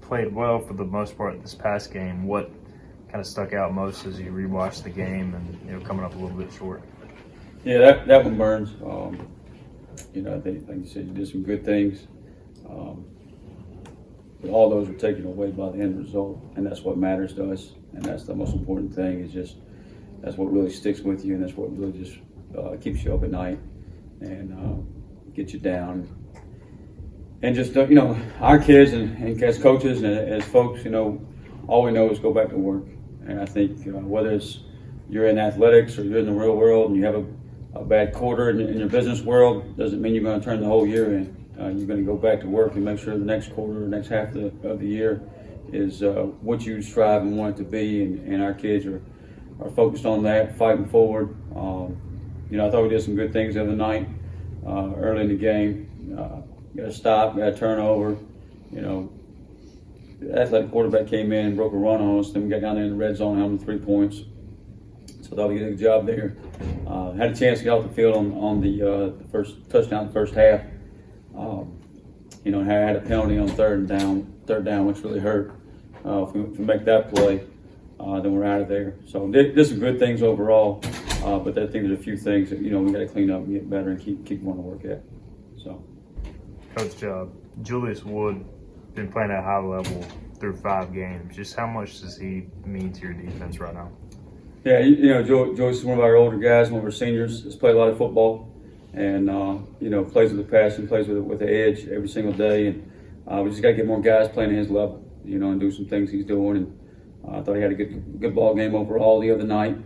played well for the most part this past game. What kind of stuck out most as you rewatched the game and coming up a little bit short? Yeah, that one burns. I think, like you said, you did some good things. But all those were taken away by the end result, and that's what matters to us. And that's the most important thing. Is just that's what really sticks with you, and that's what really just keeps you up at night and gets you down. And just our kids and as coaches and as folks, all we know is go back to work. And I think whether it's you're in athletics or you're in the real world and you have a bad quarter in your business world, doesn't mean you're going to turn the whole year in. You're going to go back to work and make sure the next quarter or next half of the year is what you strive and want it to be. And our kids are focused on that, fighting forward. I thought we did some good things the other night, early in the game. Got a stop, got a turnover. The athletic quarterback came in and broke a run on us. Then we got down there in the red zone, held them 3 points. So I thought we did a good job there. Had a chance to get off the field on the first touchdown, the first half. Had a penalty on third down, which really hurt. If we make that play, then we're out of there. So did some good things overall, but I think there's a few things that we got to clean up and get better and keep wanting to work at. So, Coach, Julius Wood been playing at a high level through 5 games. Just how much does he mean to your defense right now? Yeah, Joyce is one of our older guys, one of our seniors. Has played a lot of football, and plays with a passion, plays with the edge every single day. And we just got to get more guys playing at his level, and do some things he's doing. And I thought he had a good ball game overall the other night.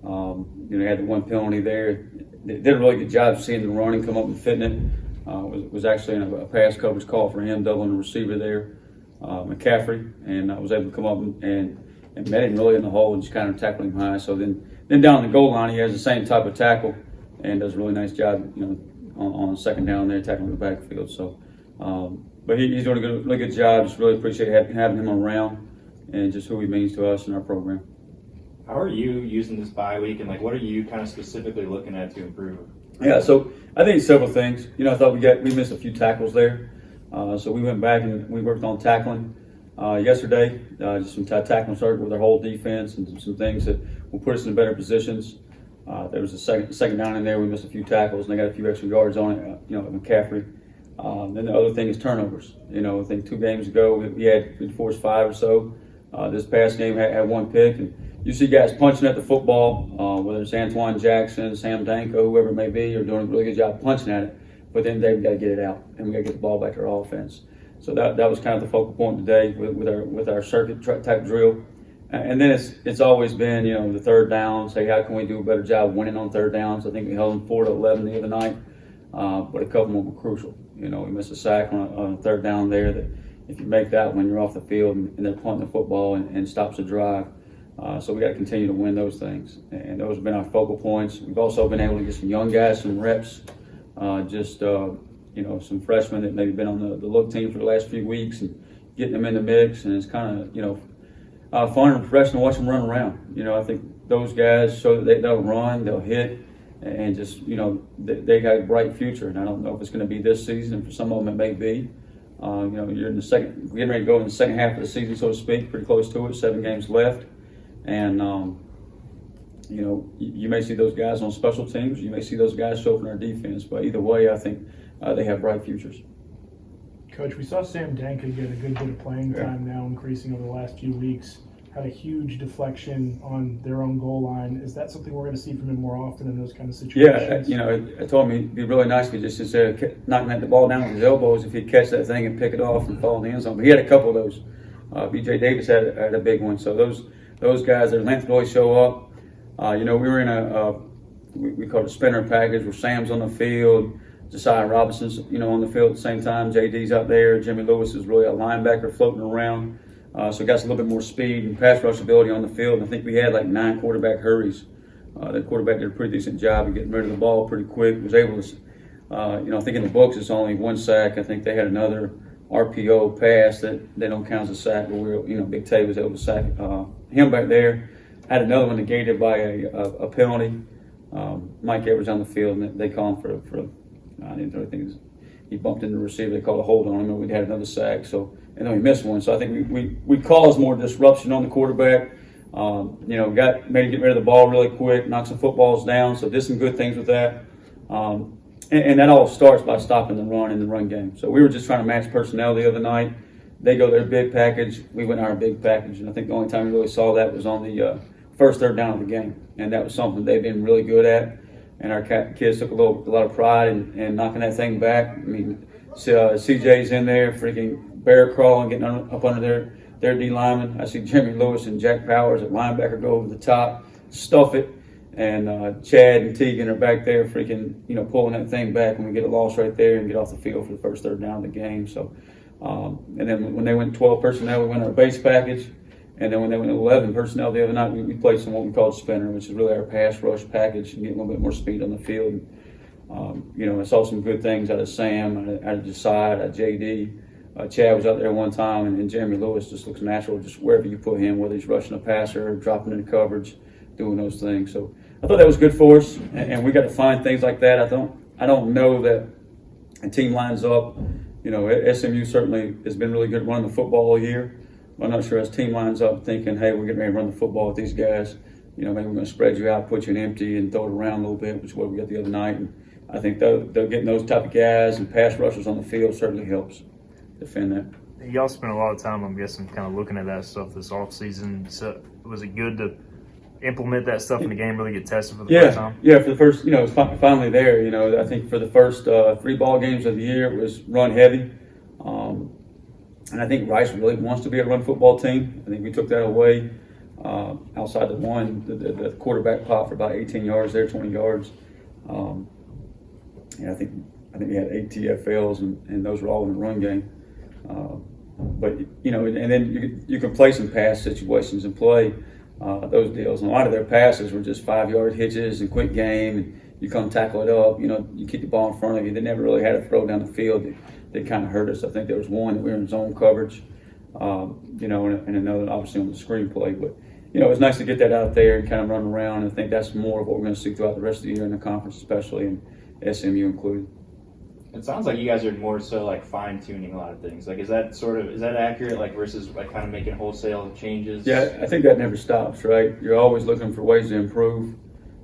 He had the one penalty there. Did a really good job seeing the running come up and fitting it. Was actually in a pass coverage call for him, doubling the receiver there, McCaffrey, and I was able to come up and met him really in the hole and just kind of tackle him high. So then down the goal line, he has the same type of tackle and does a really nice job, on the second down there, tackling the backfield. So, but he's doing a really good job. Just really appreciate having him around and just who he means to us and our program. How are you using this bye week, and what are you kind of specifically looking at to improve? Yeah, so I think several things. I thought we missed a few tackles there, so we went back and we worked on tackling yesterday. Just some tackling circuit with our whole defense and some things that will put us in better positions. There was a second down in there. We missed a few tackles and they got a few extra yards on it. McCaffrey. Then the other thing is turnovers. I think 2 games ago we forced 5 or so. This past game had 1 pick, and you see guys punching at the football, whether it's Antoine Jackson, Sam Danko, whoever it may be, are doing a really good job punching at it. But then they've got to get it out, and we got to get the ball back to our offense. So that was kind of the focal point today with our circuit type drill. And then it's always been the third down. Say how can we do a better job winning on third downs? I think we held them 4-11 the other night, but a couple more were crucial. We missed a sack on a third down there that if you make that when you're off the field and they're punting the football and stops the drive. So we got to continue to win those things, and those have been our focal points. We've also been able to get some young guys some reps, some freshmen that maybe been on the look team for the last few weeks and getting them in the mix, and it's kind of fun and refreshing to watch them run around. I think those guys show that they'll run, they'll hit, and just they got a bright future. And I don't know if it's going to be this season, and for some of them it may be. You're in getting ready to go in the second half of the season, so to speak, pretty close to it. 7 games left. And, you may see those guys on special teams. You may see those guys show up in our defense. But either way, I think they have bright futures. Coach, we saw Sam Danka get a good bit of playing time now, increasing over the last few weeks. Had a huge deflection on their own goal line. Is that something we're going to see from him more often in those kind of situations? Yeah, I told him it'd be really nice if he just instead of knocking the ball down with his elbows, if he'd catch that thing and pick it off and fall in the end zone. But he had a couple of those. B.J. Davis had a big one. So those guys, their length always show up. We were in we call it a spinner package where Sam's on the field, Josiah Robinson's, on the field at the same time. JD's out there. Jimmy Lewis is really a linebacker floating around. So got a little bit more speed and pass rush ability on the field. And I think we had 9 quarterback hurries. The quarterback did a pretty decent job of getting rid of the ball pretty quick. Was able to, I think in the books it's only 1 sack. I think they had another RPO pass that they don't count as a sack, but Big Tay was able to sack him back there. Had another one negated by a penalty. Mike Edwards on the field, and they call him for I didn't really think it he bumped into the receiver. They called a hold on him, and we had another sack. So, and then we missed one. So I think we caused more disruption on the quarterback. Made him get rid of the ball really quick, knock some footballs down. So did some good things with that. And that all starts by stopping the run in the run game. So we were just trying to match personnel the other night. They go their big package, we went our big package. And I think the only time we really saw that was on the first third down of the game. And that was something they've been really good at. And our kids took a lot of pride in knocking that thing back. I mean, CJ's in there, freaking bear crawling, getting up under their D lineman. I see Jeremy Lewis and Jack Powers at linebacker go over the top, stuff it. And Chad and Teagan are back there freaking, pulling that thing back when we get a loss right there and get off the field for the first third down of the game. So, and then when they went 12 personnel, we went our base package. And then when they went 11 personnel the other night, we played some what we called spinner, which is really our pass rush package and get a little bit more speed on the field. I saw some good things out of Sam, out of Josiah, out of JD. Chad was out there one time, and Jeremy Lewis just looks natural just wherever you put him, whether he's rushing a passer or dropping into coverage, doing those things. So I thought that was good for us, and we got to find things like that. I don't know that a team lines up. SMU certainly has been really good running the football all year. I'm not sure as team lines up thinking, hey, we're getting ready to run the football with these guys. Maybe we're going to spread you out, put you in empty, and throw it around a little bit, which is what we got the other night. And I think they're getting those type of guys and pass rushers on the field certainly helps defend that. Y'all spent a lot of time, I'm guessing, kind of looking at that stuff this offseason. So was it good to implement that stuff in the game, really get tested for the first time? Yeah, for the first, it's finally there. I think for the first 3 ball games of the year, it was run heavy. And I think Rice really wants to be a run football team. I think we took that away outside the quarterback pop for about 18 yards there, 20 yards. I think we had 8 TFLs, and those were all in the run game. And then you can play some pass situations and play those deals. And a lot of their passes were just 5-yard hitches and quick game, and you come tackle it up. You keep the ball in front of you. They never really had a throw down the field. They kind of hurt us. I think there was one that we were in zone coverage, and another obviously on the screenplay. But it was nice to get that out there and kind of run around. And I think that's more of what we're going to see throughout the rest of the year in the conference, especially, and SMU included. It sounds like you guys are more so like fine tuning a lot of things. Like, is that accurate? Like versus like kind of making wholesale changes? Yeah, I think that never stops, right? You're always looking for ways to improve.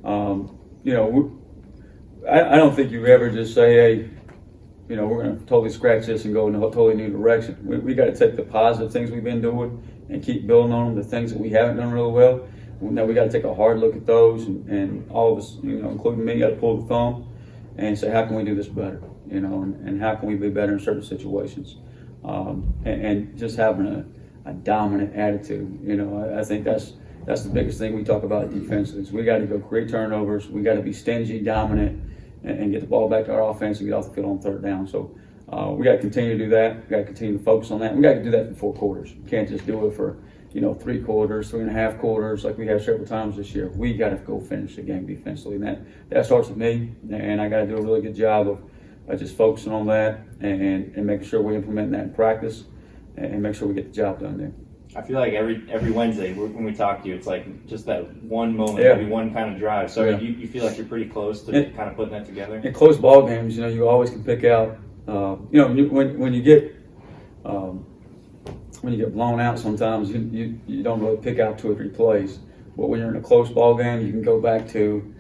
I don't think you ever just say, hey, we're going to totally scratch this and go in a totally new direction. We got to take the positive things we've been doing and keep building on them. The things that we haven't done really well, now we got to take a hard look at those, and all of us, including me, got to pull the thumb and say, how can we do this better? And how can we be better in certain situations? And just having a dominant attitude. I think that's the biggest thing we talk about defensively. Is we got to go create turnovers. We got to be stingy, dominant, and get the ball back to our offense and get off the field on third down. So we got to continue to do that. We got to continue to focus on that. We got to do that in 4 quarters. We can't just do it for 3 quarters, 3.5 quarters like we have several times this year. We got to go finish the game defensively, and that starts with me. And I got to do a really good job of just focusing on that and making sure we implement that in practice and make sure we get the job done there. I feel like every Wednesday when we talk to you, it's like just that one moment, maybe one kind of drive. So you feel like you're pretty close to kind of putting that together? In close ball games, you always can pick out, when you get blown out sometimes, you don't really pick out 2 or 3 plays. But when you're in a close ball game, you can go back to,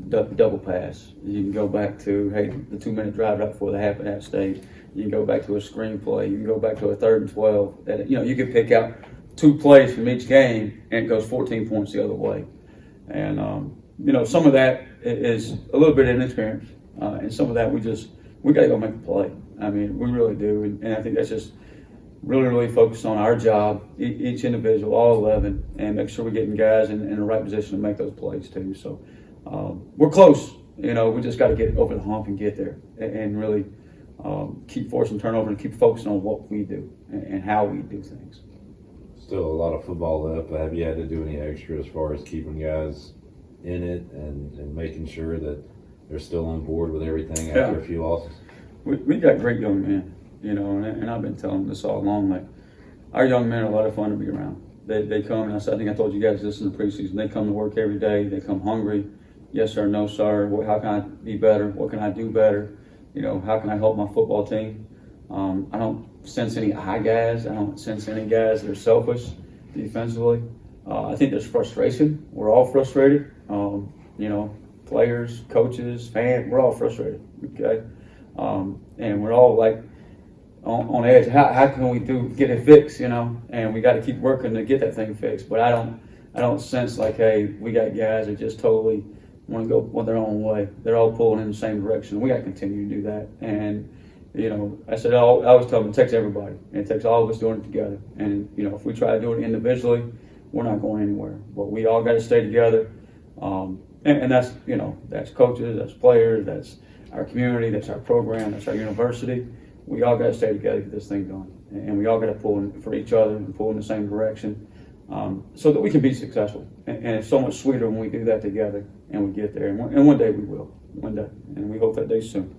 double pass. You can go back to, hey, the 2-minute drive right before the half of that stage. You can go back to a screen play. You can go back to a 3rd and 12. You can pick out 2 plays from each game, and it goes 14 points the other way. And some of that is a little bit of inexperience, and some of that we got to go make a play. I mean, we really do, and I think that's just really focus on our job, each individual, all 11, and make sure we're getting guys in the right position to make those plays too. So we're close. We just got to get over the hump and get there, and really keep forcing turnover and keep focusing on what we do and how we do things. Still a lot of football left, but have you had to do any extra as far as keeping guys in it and making sure that they're still on board with everything after a few losses? We got great young men, and I've been telling them this all along. Like, our young men are a lot of fun to be around. They come, and I think I told you guys this in the preseason. They come to work every day. They come hungry. Yes sir, no sir. How can I be better? What can I do better? how can I help my football team? I don't sense any I guys. I don't sense any guys that are selfish defensively. I think there's frustration. We're all frustrated. Players, coaches, fans, we're all frustrated. Okay, and we're all like on edge. How can we get it fixed? And we got to keep working to get that thing fixed. But I don't sense like, hey, we got guys that just totally want to go their own way. They're all pulling in the same direction. We got to continue to do that. And I said I always tell them it takes everybody. It takes all of us doing it together. And if we try to do it individually, we're not going anywhere. But we all got to stay together. And that's that's coaches, that's players, that's our community, that's our program, that's our university. We all got to stay together to get this thing done. And we all got to pull in for each other and pull in the same direction. So that we can be successful. And it's so much sweeter when we do that together and we get there. And one day we will. One day. And we hope that day soon.